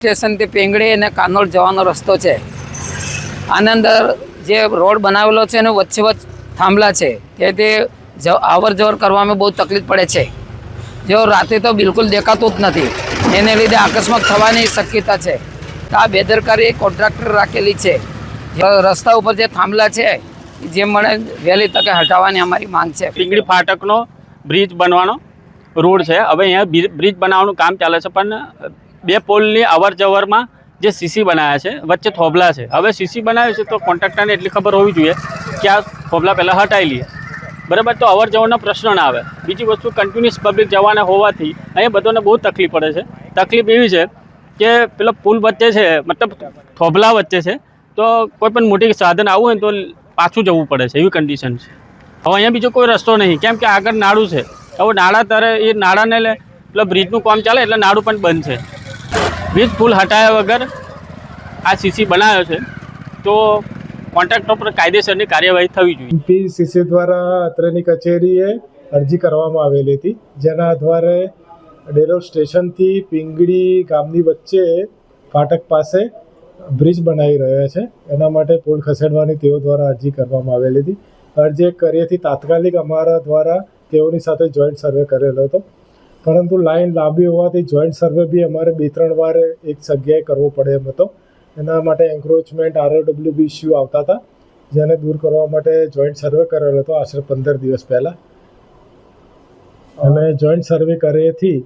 સ્ટેશનથી પિંગળી અને કાનોડ જવાનો રસ્તો છે. આના અંદર જે રોડ બનાવેલો છે એનું વચ્ચે થાંભલા છે, તેથી અવર જવર કરવામાં બહુ તકલીફ પડે છે. જો રાતે તો બિલકુલ દેખાતું જ નથી, એને લીધે અકસ્માત થવાની શક્યતા છે. આ બેદરકારી કોન્ટ્રાક્ટર રાખેલી છે. રસ્તા ઉપર જે થાંભલા છે જે મને વહેલી તકે હટાવવાની અમારી માંગ છે. પિંગળી ફાટકનો બ્રિજ બનવાનો રોડ છે. હવે અહીંયા બ્રિજ બનાવવાનું કામ ચાલે છે, પણ બે પોલની અવર જવરમાં જે સીસી બનાવ્યા છે વચ્ચે થોભલા છે. હવે સીસી બનાવ્યું છે તો કોન્ટ્રાક્ટરને એટલી ખબર હોવી જોઈએ કે આ થોભલા પહેલાં હટાવી લઈએ, બરાબર, તો અવર જવરનો પ્રશ્ન ના આવે. બીજી વસ્તુ, કન્ટિન્યુઅસ પબ્લિક જવાના હોવાથી અહીંયા બધાને બહુ તકલીફ પડે છે. તકલીફ એવી છે કે પેલો પુલ વચ્ચે છે, મતલબ થોભલા વચ્ચે છે, તો કોઈ પણ મોટી સાધન આવવું હોય તો પાછું જવું પડે છે, એવી કન્ડિશન છે. હવે અહીંયા બીજો કોઈ રસ્તો નહીં, કેમ કે આગળ નાળું છે. હવે નાળા તરે એ નાળાને લે પેલા બ્રિજનું કામ ચાલે એટલે નાળું પણ બંધ છે. બ્રિજ પુલ હટાવ્યા વગર આ સીસી બનાવ્યો છે, તો કોન્ટ્રાક્ટર પર કાયદેસરની કાર્યવાહી થવી જોઈએ. એમપીસીસી દ્વારા અત્રેની કચેરીએ અરજી કરવામાં આવેલી હતી, જેના આધારે ડેલોર સ્ટેશનથી પિંગળી ગામની વચ્ચે ફાટક પાસે બ્રિજ બનાવી રહ્યા છે. એના માટે પુલ ખસેડવાની તેઓ દ્વારા અરજી કરવામાં આવેલી હતી. અરજી કર્યાથી તાત્કાલિક અમારા દ્વારા તેઓની સાથે જોઈન્ટ સર્વે કરેલો હતો, પરંતુ લાઈન લાંબી હોવાથી જોઈન્ટ સર્વે બી અમારે 2-3 વાર એક જગ્યાએ કરવો પડે એમ હતો. એના માટે એન્ક્રોચમેન્ટ ROW ઇસ્યુ આવતા હતા, જેને દૂર કરવા માટે જોઈન્ટ સર્વે કરેલો હતો આશરે 15 દિવસ પહેલાં. અને જોઈન્ટ સર્વે કર્યાથી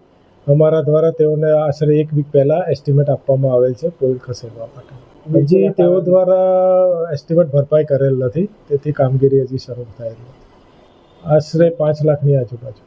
અમારા દ્વારા તેઓને આશરે 1 વીક પહેલાં એસ્ટિમેટ આપવામાં આવેલ છે પુલ ખસેડવા માટે. હજી તેઓ દ્વારા એસ્ટિમેટ ભરપાઈ કરેલ નથી, તેથી કામગીરી હજી શરૂ થયેલ નથી. આશરે 5 લાખની આજુબાજુ.